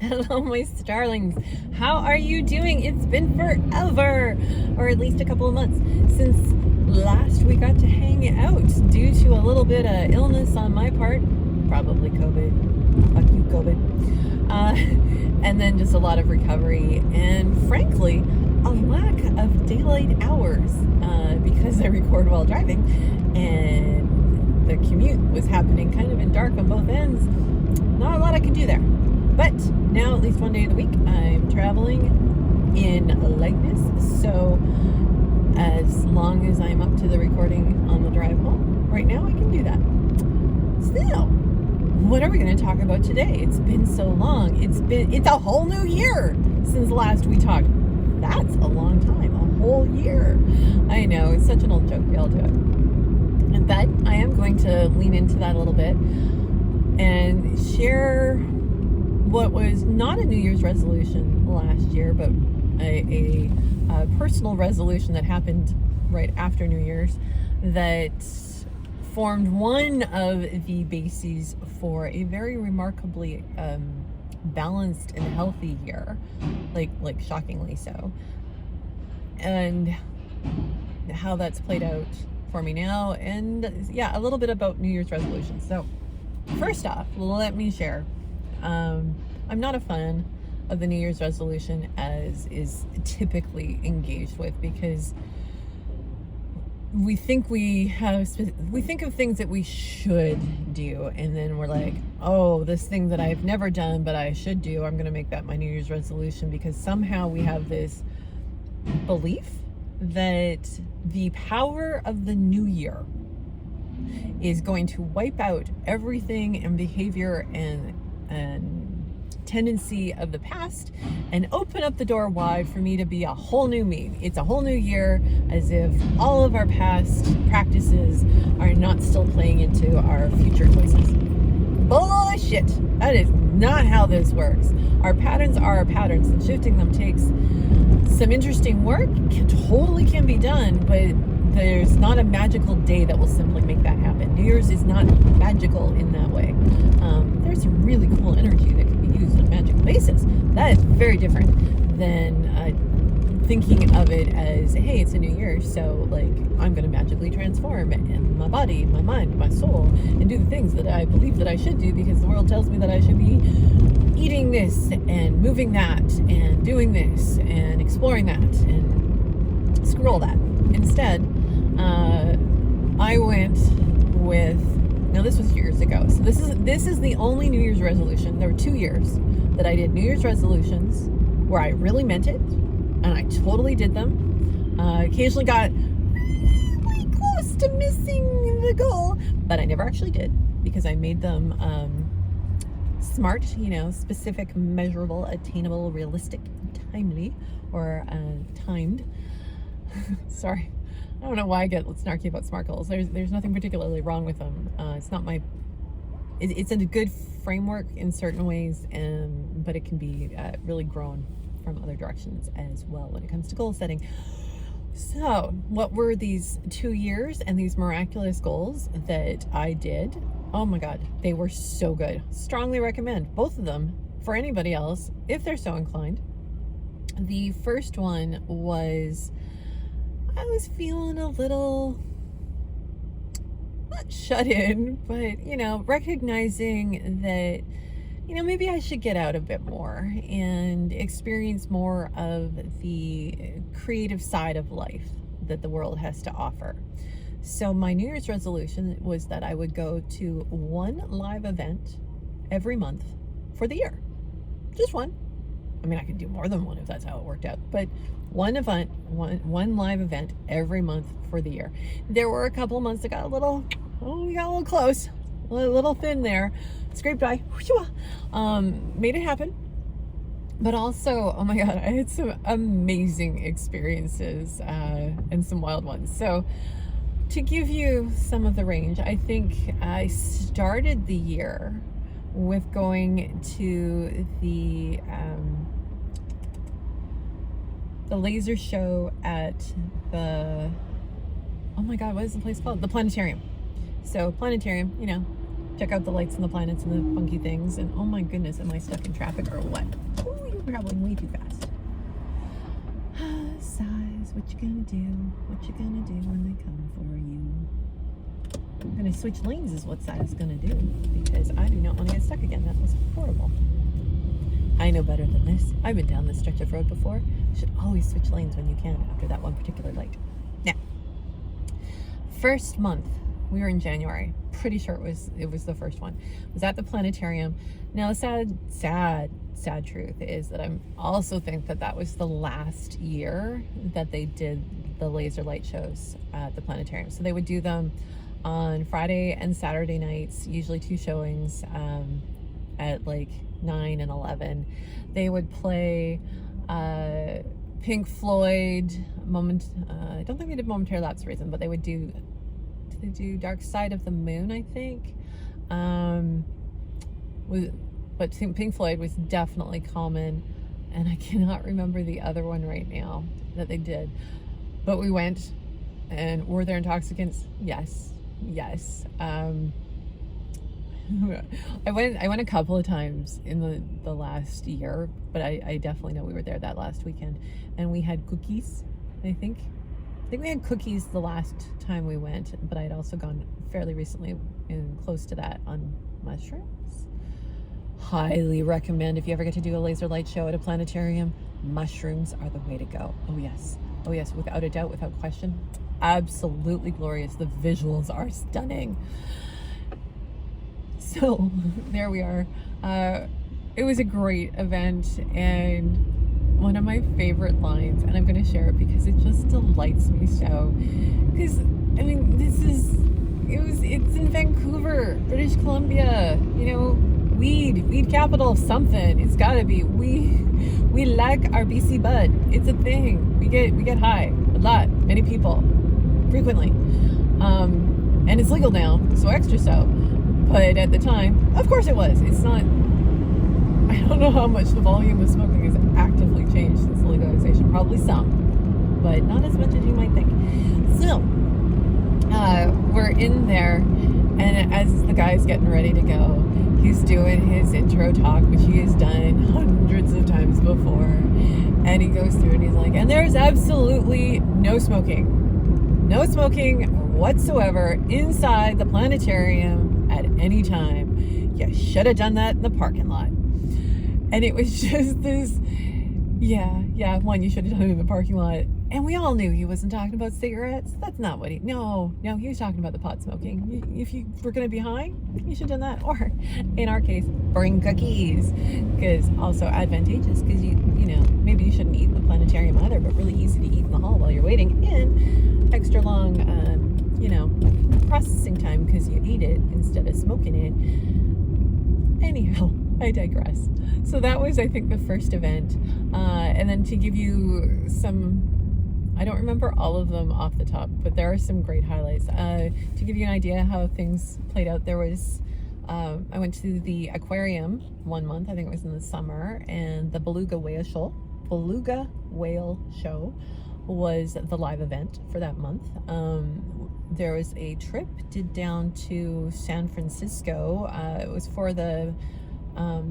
Hello, my starlings. How are you doing? It's been forever, or at least a couple of months, since last we got to hang out due to a little bit of illness on my part. Probably COVID. Fuck you, COVID. And then just a lot of recovery and, frankly, a lack of daylight hours because I record while driving and the commute was happening kind of in dark on both ends. Not a lot I could do there. But now, at least one day of the week, I'm traveling in lightness. So as long as I'm up to the recording on the drive home, right now I can do that. So, what are we going to talk about today? It's been so long. It's a whole new year since last we talked. That's a long time, a whole year. I know, it's such an old joke. We all do it. But I am going to lean into that a little bit and share what was not a New Year's resolution last year, but a personal resolution that happened right after New Year's that formed one of the bases for a very remarkably balanced and healthy year, like shockingly so, and how that's played out for me now, and yeah, a little bit about New Year's resolutions. So first off, let me share. I'm not a fan of the New Year's resolution as is typically engaged with, because we think of things that we should do, and then we're like, oh, this thing that I've never done but I should do, I'm going to make that my New Year's resolution, because somehow we have this belief that the power of the new year is going to wipe out everything and behavior and tendency of the past and open up the door wide for me to be a whole new me. It's a whole new year, as if all of our past practices are not still playing into our future choices. Bullshit! That is not how this works. Our patterns are our patterns, and shifting them takes some interesting work. Totally can be done, but there's not a magical day that will simply make that happen. New Year's is not magical in that way. There's some really cool energy that can be used on a magical basis. That is very different than thinking of it as, hey, it's a new year, so like I'm going to magically transform in my body, my mind, my soul, and do the things that I believe that I should do because the world tells me that I should be eating this and moving that and doing this and exploring that, and screw all that. Instead, I went with, now this was years ago, so this is the only New Year's resolution. There were 2 years that I did New Year's resolutions where I really meant it, and I totally did them. Occasionally got really close to missing the goal, but I never actually did, because I made them smart, specific, measurable, attainable, realistic, timely, or timed. Sorry, I don't know why I get snarky about SMART goals. There's nothing particularly wrong with them. It's not my. It's a good framework in certain ways, but it can be really grown from other directions as well when it comes to goal setting. So, what were these 2 years and these miraculous goals that I did? Oh my God, they were so good. Strongly recommend both of them for anybody else if they're so inclined. The first one was, I was feeling a little, not shut in, but, recognizing that, maybe I should get out a bit more and experience more of the creative side of life that the world has to offer. So my New Year's resolution was that I would go to one live event every month for the year. Just one. I mean, I could do more than one if that's how it worked out, but one live event every month for the year. There were a couple of months that got we got a little close, a little thin there, scraped by, made it happen. But also, oh my God, I had some amazing experiences and some wild ones. So to give you some of the range, I think I started the year with going to the laser show at the, oh my God, what is the place called? The planetarium. So planetarium, check out the lights and the planets and the funky things. And oh my goodness, am I stuck in traffic or what? Oh, you're traveling way too fast. Sighs, what you gonna do? What you gonna do when they come for you? I'm gonna switch lanes is what Sighs is gonna do, because I do not want to get stuck again. That was horrible. I know better than this. I've been down this stretch of road before. You should always switch lanes when you can after that one particular light. Now, first month, we were in January. Pretty sure it was the first one. It was at the planetarium. Now, the sad truth is that I also think that was the last year that they did the laser light shows at the planetarium. So they would do them on Friday and Saturday nights, usually 2 showings at like 9 and 11. They would play Pink Floyd, I don't think they did Momentary Lapse Reason, but they would do Dark Side of the Moon, I think. But Pink Floyd was definitely common, and I cannot remember the other one right now that they did. But we went, and were there intoxicants? Yes. I went a couple of times in the last year, but I definitely know we were there that last weekend, and we had cookies. I think we had cookies the last time we went, but I had also gone fairly recently and close to that on mushrooms. Highly recommend, if you ever get to do a laser light show at a planetarium, mushrooms are the way to go. Oh yes, without a doubt, without question. Absolutely glorious. The visuals are stunning. So there we are. It was a great event, and one of my favorite lines, and I'm going to share it because it just delights me so. Because I mean, it's in Vancouver, British Columbia. You know, weed capital, something. It's got to be. We like our BC bud. It's a thing. We get high a lot. Many people, frequently, and it's legal now, so extra so. But at the time, of course it was. It's not. I don't know how much the volume of smoking has actively changed since legalization. Probably some, but not as much as you might think. So, we're in there, and as the guy's getting ready to go, he's doing his intro talk, which he has done hundreds of times before. And he goes through and he's like, and there's absolutely no smoking whatsoever inside the planetarium at any time. You should have done that in the parking lot. And it was just this, one, you should have done it in the parking lot. And we all knew he wasn't talking about cigarettes. That's not what no, he was talking about the pot smoking. If you were going to be high, you should have done that. Or, in our case, bring cookies. Because also advantageous, because you know, maybe you shouldn't eat in the planetarium either, but really easy to eat in the hall while you're waiting. And extra long, processing time because you eat it instead of smoking it. Anyhow, I digress. So that was, I think, the first event. And then to give you some, I don't remember all of them off the top, but there are some great highlights. To give you an idea how things played out, there was, I went to the aquarium one month, I think it was in the summer, and the Beluga Whale Show was the live event for that month. There was a trip down to San Francisco. It was for the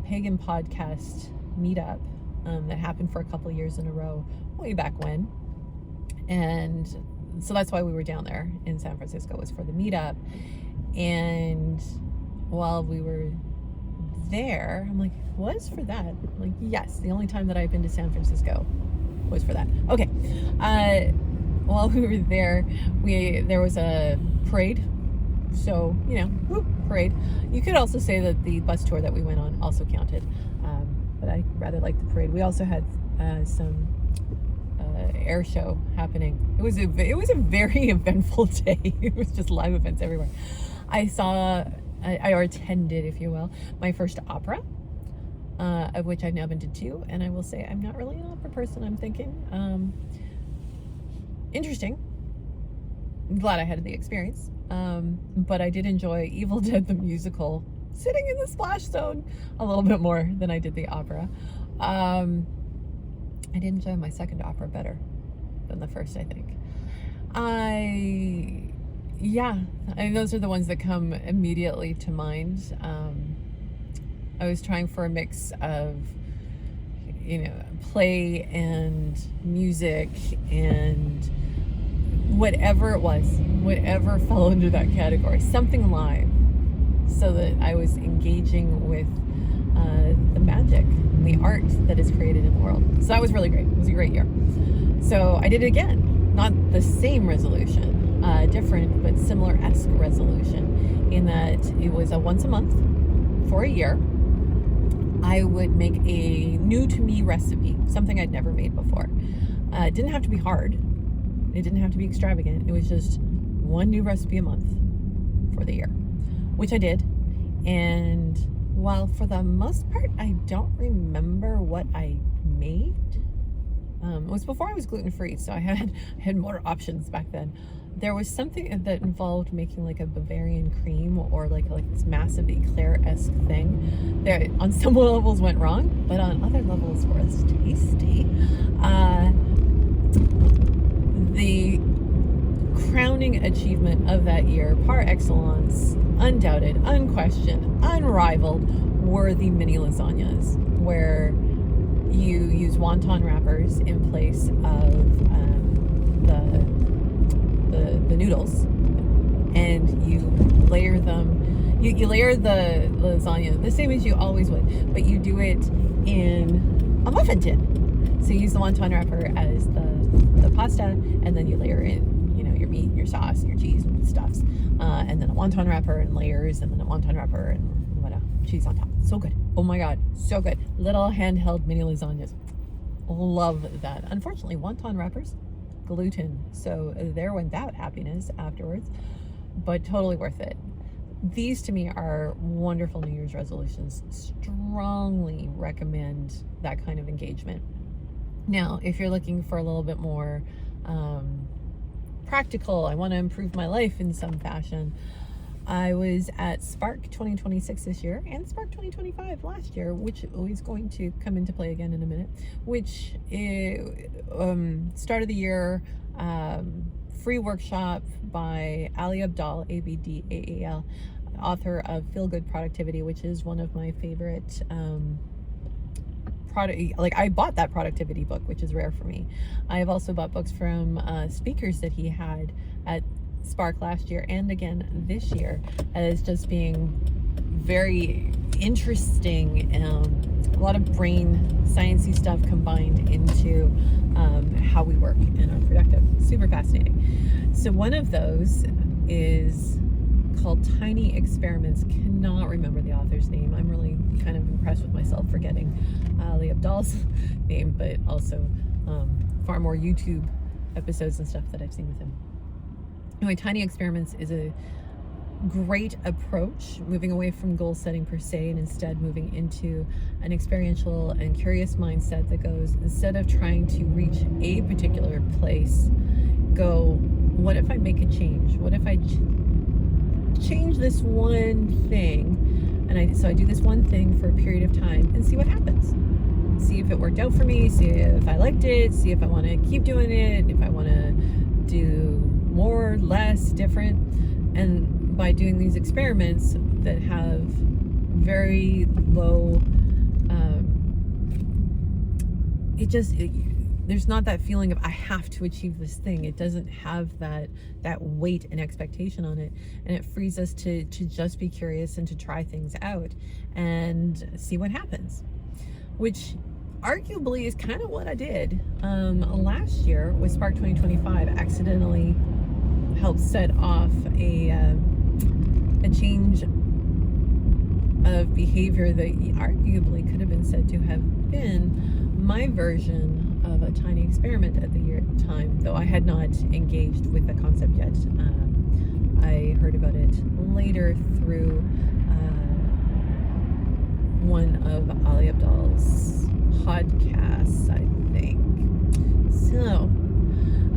Pagan Podcast meetup that happened for a couple of years in a row, way back when. And so that's why we were down there in San Francisco, was for the meetup. And while we were there, I'm like, was for that? I'm like, yes, the only time that I've been to San Francisco was for that. Okay. While we were there, there was a parade. So, parade. You could also say that the bus tour that we went on also counted. But I rather liked the parade. We also had some air show happening. It was a very eventful day. It was just live events everywhere. I attended, if you will, my first opera, of which I've now been to 2, and I will say I'm not really an opera person, I'm thinking. Interesting. I'm glad I had the experience. But I did enjoy Evil Dead the musical, sitting in the splash zone, a little bit more than I did the opera. I did enjoy my second opera better than the first, I think. Yeah, I mean, those are the ones that come immediately to mind. I was trying for a mix of, play and music and whatever it was, whatever fell under that category, something live, so that I was engaging with the magic and the art that is created in the world. So that was really great. It was a great year. So I did it again, not the same resolution, different but similar-esque resolution, in that it was a once a month for a year. I would make a new to me recipe, something I'd never made before. It didn't have to be hard. It didn't have to be extravagant. It was just one new recipe a month for the year, which I did. And while for the most part, I don't remember what I made. It was before I was gluten-free, so I had more options back then. There was something that involved making like a Bavarian cream, or like this massive eclair-esque thing that on some levels went wrong, but on other levels was tasty. The crowning achievement of that year, par excellence, undoubted, unquestioned, unrivaled, were the mini lasagnas, where you use wonton wrappers in place of the noodles, and you layer them. You layer the lasagna the same as you always would, but you do it in a muffin tin. So you use the wonton wrapper as the pasta, and then you layer in your meat, your sauce, your cheese, and stuffs, and then a wonton wrapper and layers, and then a wonton wrapper and whatever, cheese on top. So good. Oh my god, so good. Little handheld mini lasagnas. Love that. Unfortunately, wonton wrappers, gluten, so there went that happiness afterwards, but totally worth it. These to me are wonderful New Year's resolutions. Strongly recommend that kind of engagement. Now, if you're looking for a little bit more practical, I want to improve my life in some fashion, I was at Spark 2026 this year and Spark 2025 last year, which is going to come into play again in a minute, which is, start of the year, free workshop by Ali Abdaal, Abdaal, author of Feel Good Productivity, which is one of my favorite product. Like, I bought that productivity book, which is rare for me. I have also bought books from speakers that he had at Spark last year and again this year, as just being very interesting, a lot of brain sciencey stuff combined into how we work and are productive. Super fascinating. So one of those is called Tiny Experiments. Cannot remember the author's name. I'm really kind of impressed with myself for getting Ali Abdaal's name, but also far more YouTube episodes and stuff that I've seen with him. Anyway, Tiny Experiments is a great approach, moving away from goal setting per se, and instead moving into an experiential and curious mindset that goes, instead of trying to reach a particular place, go, what if I make a change? What if I change this one thing? And so I do this one thing for a period of time and see what happens. See if it worked out for me, see if I liked it, see if I want to keep doing it, if I want to do more, less, different. And by doing these experiments that have very low, there's not that feeling of I have to achieve this thing. It doesn't have that weight and expectation on it, and it frees us to just be curious and to try things out and see what happens, which arguably is kind of what I did last year with Spark 2025. Accidentally helped set off a change of behavior that arguably could have been said to have been my version of a tiny experiment at the time, though I had not engaged with the concept yet. I heard about it later through one of Ali Abdaal's podcasts, I think. So,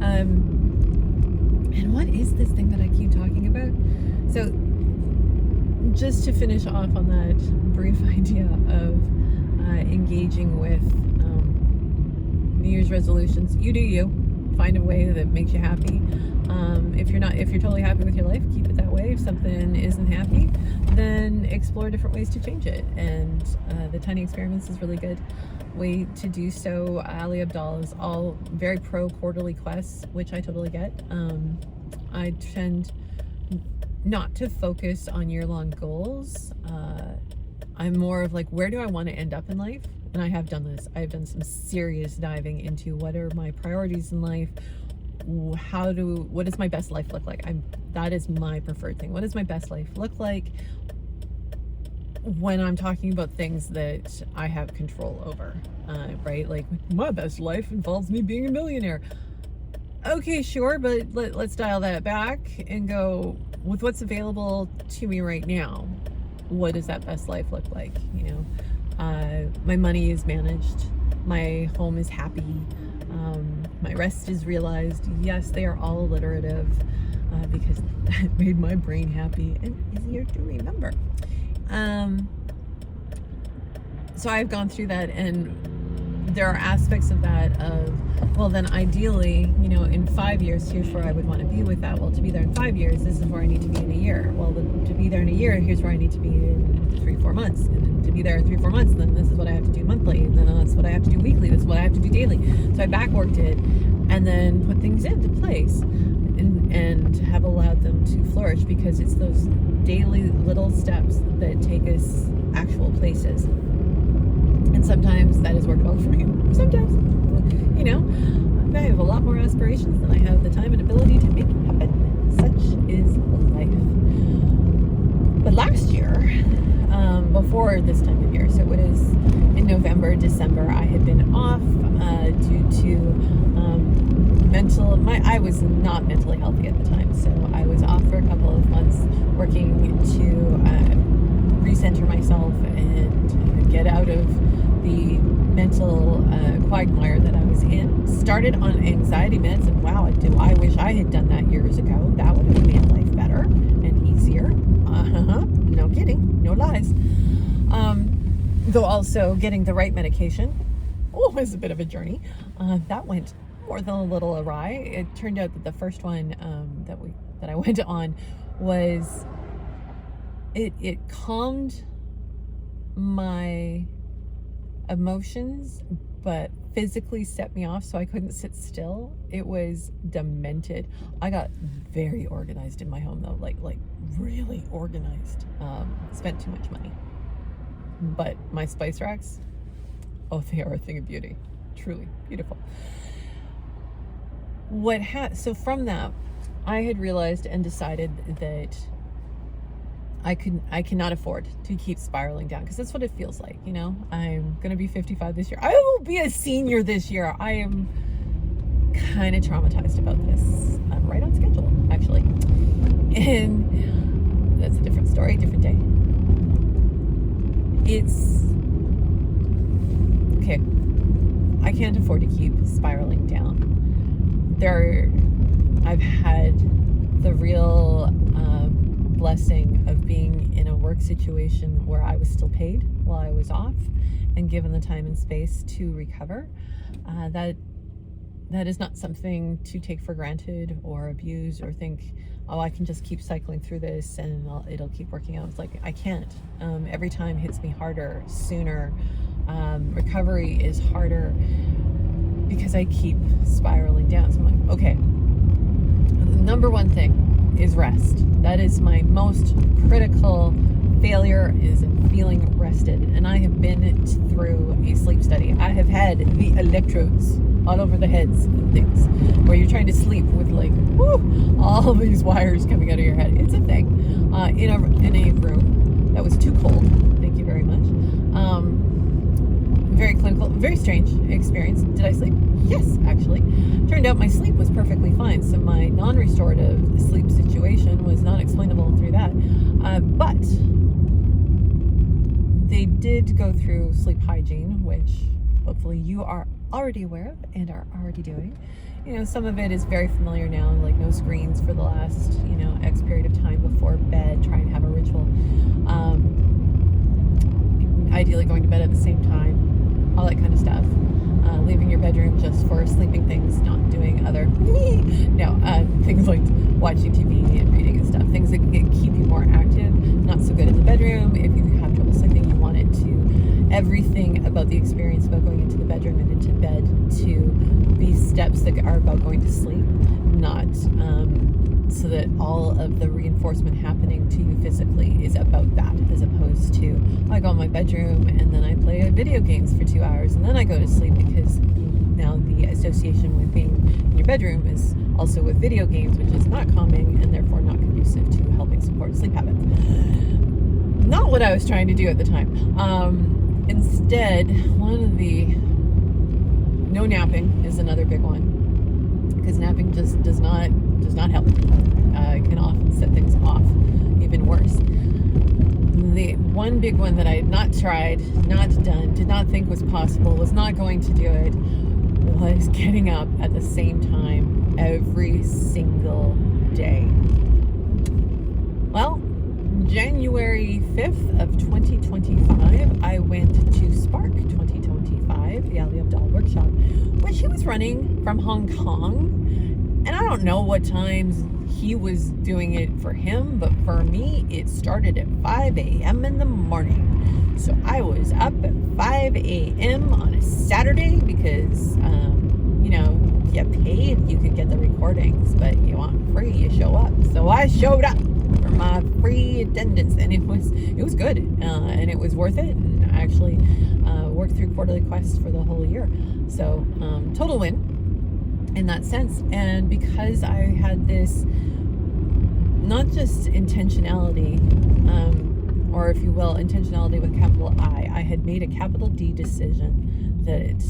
and what is this thing that I keep talking about? So, just to finish off on that brief idea of engaging with New Year's resolutions, you do you. Find a way that makes you happy. If you're totally happy with your life, keep it that way. If something isn't happy, then explore different ways to change it. And the Tiny Experiments is really good way to do so. Ali Abdaal is all very pro quarterly quests, which I totally get. I tend not to focus on year-long goals. I'm more of like, where do I want to end up in life? And I have done this. I've done some serious diving into what are my priorities in life. What does my best life look like? That is my preferred thing. What does my best life look like when I'm talking about things that I have control over, right? Like, my best life involves me being a millionaire. Okay, sure, but let's dial that back and go with what's available to me right now. What does that best life look like? My money is managed. My home is happy. My rest is realized. Yes, they are all alliterative because that made my brain happy and easier to remember. So I've gone through that, and there are aspects of that well, then ideally, in 5 years, here's where I would want to be with that. Well, to be there in 5 years, this is where I need to be in a year. Well, to be there in a year, here's where I need to be in 3-4 months. And then to be there in 3-4 months, then this is what I have to do monthly. And then that's what I have to do weekly. This is what I have to do daily. So I backworked it and then put things into place and have allowed them to flourish, because it's those daily little steps that take us actual places. And sometimes that has worked well for me. Sometimes, I have a lot more aspirations than I have the time and ability to make happen. Such is life. But last year, before this time of year, so it was in November, December, I had been off due to I was not mentally healthy at the time, so I was off for a couple of months working to recenter myself and get out of the mental quagmire that I was in. Started on anxiety meds, and wow, do I wish I had done that years ago. That would have made life better and easier. No kidding, no lies. Though also getting the right medication was a bit of a journey. That went more than a little awry. It turned out that the first one that I went on was it calmed my emotions, but physically set me off, so I couldn't sit still. It was demented. I got very organized in my home though, like really organized. Spent too much money, but my spice racks, they are a thing of beauty. Truly beautiful. So from that, I had realized and decided that I cannot afford to keep spiraling down, because that's what it feels like. I'm gonna be 55 this year. I will be a senior this year. I am kind of traumatized about this. I'm right on schedule, actually, and that's a different story, different day. It's okay. I can't afford to keep spiraling down. I've had the real blessing of being in a work situation where I was still paid while I was off and given the time and space to recover. That is not something to take for granted or abuse or think, I can just keep cycling through this and it'll keep working out. It's like, I can't. Every time hits me harder, sooner. Recovery is harder because I keep spiraling down. So I'm like, okay, the number one thing is rest. That is my most critical failure, is in feeling rested. And I have been through a sleep study. I have had the electrodes all over the heads and things, where you're trying to sleep with all of these wires coming out of your head. It's a thing. In a room that was too cold. Thank you very much. Very clinical, very strange experience. Did I sleep? Yes, actually. Turned out my sleep was perfectly fine. So my non-restorative sleep situation was not explainable through that. But they did go through sleep hygiene, which hopefully you are already aware of and are already doing. Some of it is very familiar now, like no screens for the last, X period of time before bed. Try and have a ritual. Ideally going to bed at the same time. All that kind of stuff. Leaving your bedroom bedroom just for sleeping things, not doing other things like watching TV and reading and stuff. Things that keep you more active, not so good in the bedroom. If you have trouble sleeping, you want it to, everything about the experience about going into the bedroom and into bed to be steps that are about going to sleep, not so that all of the reinforcement happening to you physically is about that, as opposed to I go in my bedroom and then I play video games for 2 hours and then I go to sleep, because now the association with being in your bedroom is also with video games, which is not calming and therefore not conducive to helping support sleep habits. Not what I was trying to do at the time. Instead, no napping is another big one, because napping just does not help. It can often set things off even worse. The one big one that I had not tried, not done, did not think was possible, was not going to do it, was getting up at the same time every single day. Well, January 5th of 2025, I went to Spark 2025, the Ali Abdaal workshop, which he was running from Hong Kong. And I don't know what times he was doing it for him, but for me, it started at 5 a.m. in the morning. So I was up at 5 a.m. on a Saturday because, you get paid, you could get the recordings, but you want free, you show up. So I showed up for my free attendance, and it was good, and it was worth it. And I actually worked through quarterly quests for the whole year. So total win in that sense. And because I had this, not just intentionality, or if you will, intentionality with capital I had made a capital D decision that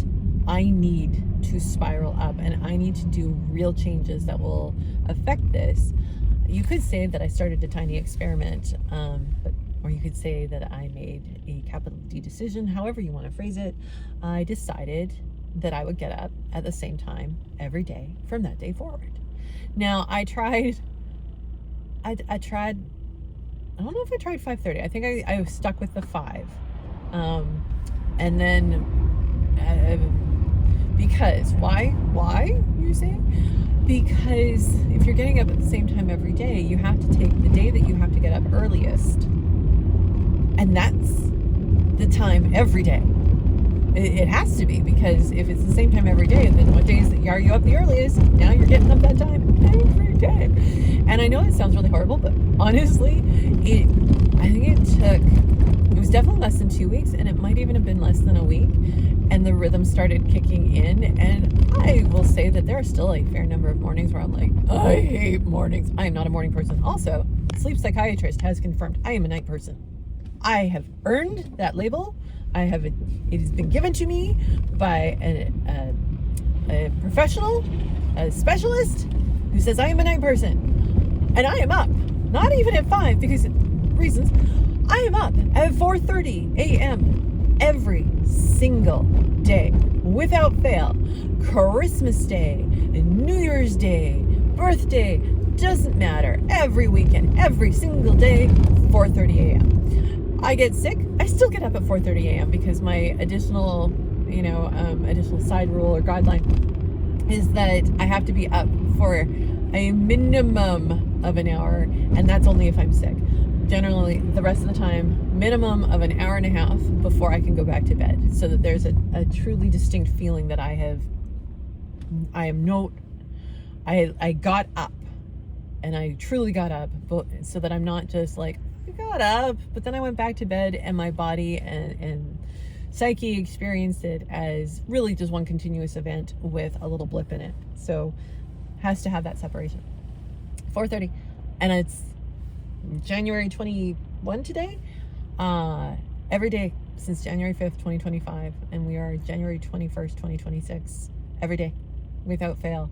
I need to spiral up and I need to do real changes that will affect this. You could say that I started a tiny experiment, or you could say that I made a capital D decision, however you want to phrase it. I decided that I would get up at the same time every day from that day forward. Now, I tried, I don't know if I tried 5:30. I think I was stuck with the 5. And then, because, why, you say? Because if you're getting up at the same time every day, you have to take the day that you have to get up earliest. And that's the time every day. It has to be, because if it's the same time every day, then what days are you up the earliest? Now you're getting up that time every day. And I know it sounds really horrible, but honestly, I think it was definitely less than 2 weeks, and it might even have been less than a week. And the rhythm started kicking in. And I will say that there are still a fair number of mornings where I'm like, I hate mornings. I am not a morning person. Also, sleep psychiatrist has confirmed I am a night person. I have earned that label. It has been given to me by a professional, a specialist, who says I am a night person. And I am up, not even at 5, because reasons. I am up at 4:30 a.m. every single day, without fail. Christmas Day, New Year's Day, birthday, doesn't matter. Every weekend, every single day, 4:30 a.m. I get sick, I still get up at 4:30 a.m. because my additional side rule or guideline is that I have to be up for a minimum of an hour, and that's only if I'm sick. Generally, the rest of the time, minimum of an hour and a half before I can go back to bed, so that there's a truly distinct feeling that I got up, and I truly got up, so that I'm not just like, I got up, but then I went back to bed, and my body and psyche experienced it as really just one continuous event with a little blip in it. So has to have that separation. 4:30, and it's January 21 today. Every day since January 5th, 2025, and we are January 21st, 2026. Every day, without fail.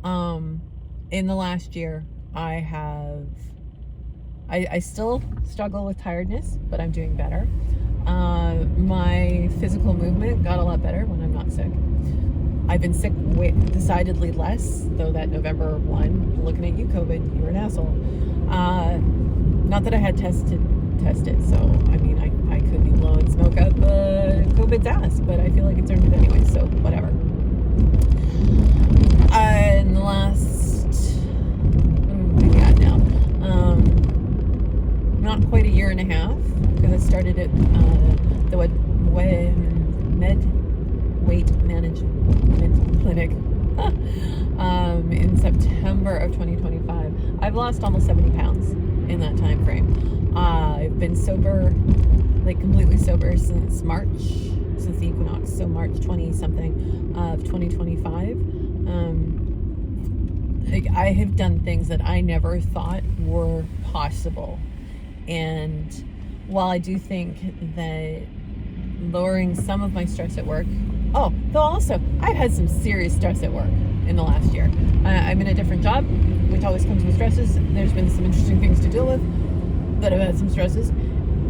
In the last year, I still struggle with tiredness, but I'm doing better. My physical movement got a lot better when I'm not sick. I've been sick decidedly less, though that November 1, looking at you, COVID, you were an asshole. Not that I had tested, so I mean, I could be blowing smoke up COVID's ass, but I feel like it's earned it anyway, so whatever. management clinic in September of 2025. I've lost almost 70 pounds in that time frame. I've been sober, like completely sober, since the equinox, so March 20 something of 2025. I have done things that I never thought were possible, and while I do think that lowering some of my stress at work, though also I've had some serious stress at work in the last year. I'm in a different job, which always comes with stresses. There's been some interesting things to deal with, but I've had some stresses,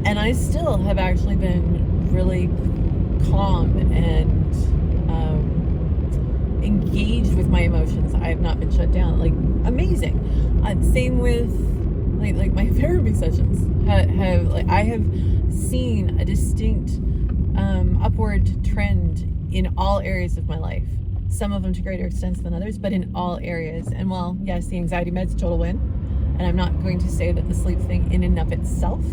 and I still have actually been really calm and engaged with my emotions. I have not been shut down. Like, amazing. Same with like my therapy sessions. I have seen a distinct upward trend in all areas of my life. Some of them to greater extents than others, but in all areas. And while yes, the anxiety med's a total win, and I'm not going to say that the sleep thing in and of itself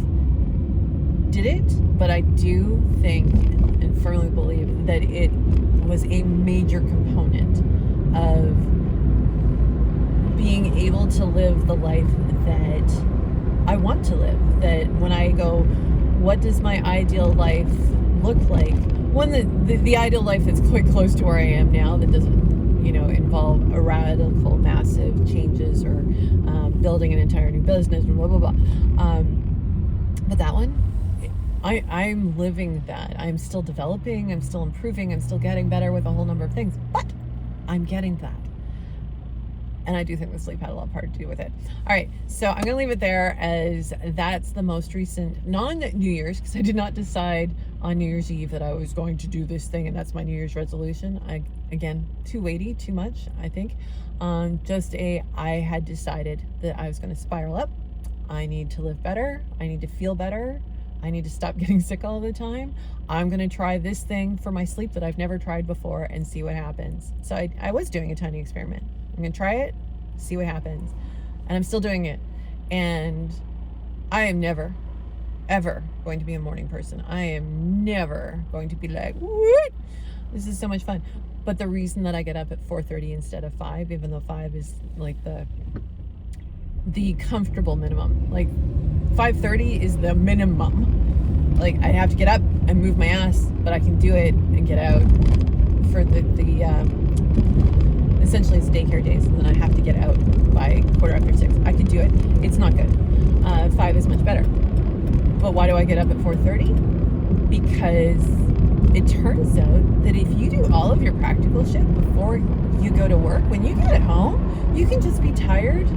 did it, but I do think and firmly believe that it was a major component of being able to live the life that I want to live. That when I go, what does my ideal life look like? One, the ideal life that's quite close to where I am now, that doesn't, involve a radical, massive changes or building an entire new business and blah, blah, blah. But that one, I'm living that. I'm still developing, I'm still improving, I'm still getting better with a whole number of things, but I'm getting that. And I do think the sleep had a lot part to do with it. All right, so I'm going to leave it there, as that's the most recent non-New Year's, because I did not decide on New Year's Eve that I was going to do this thing, and that's my New Year's resolution. Again, too weighty, too much, I think. I had decided that I was going to spiral up. I need to live better. I need to feel better. I need to stop getting sick all the time. I'm going to try this thing for my sleep that I've never tried before and see what happens. So I was doing a tiny experiment. I'm going to try it, see what happens. And I'm still doing it. And I am never, ever going to be a morning person. I am never going to be like, what? This is so much fun. But the reason that I get up at 4:30 instead of 5, even though 5 is like the comfortable minimum. Like 5:30 is the minimum. Like, I have to get up and move my ass, but I can do it and get out for essentially it's daycare days, and then I have to get out by 6:15. I could do it. It's not good. 5 is much better. But why do I get up at 4:30? Because it turns out that if you do all of your practical shit before you go to work, when you get home, you can just be tired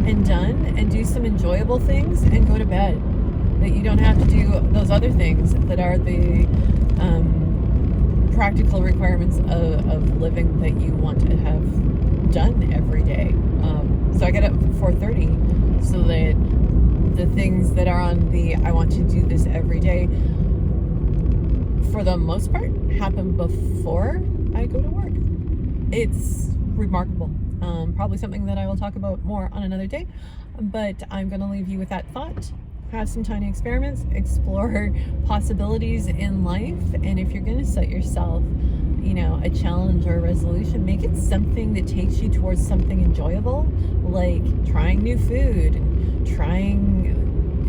and done and do some enjoyable things and go to bed. That you don't have to do those other things that are the practical requirements of living that you want to have done every day. So I get up at 4:30 so that the things that are on the I want to do this every day, for the most part, happen before I go to work. It's remarkable. Probably something that I will talk about more on another day, but I'm going to leave you with that thought. Have some tiny experiments, explore possibilities in life, and if you're going to set yourself, a challenge or a resolution, make it something that takes you towards something enjoyable, like trying new food,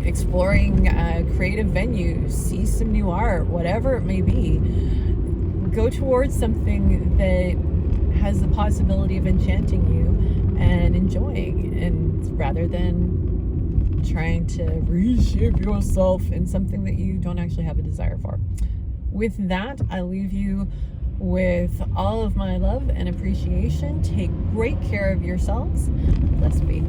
exploring creative venues, see some new art, whatever it may be. Go towards something that has the possibility of enchanting you and enjoying, and rather than trying to reshape yourself in something that you don't actually have a desire for. With that, I leave you with all of my love and appreciation. Take great care of yourselves. Blessed be.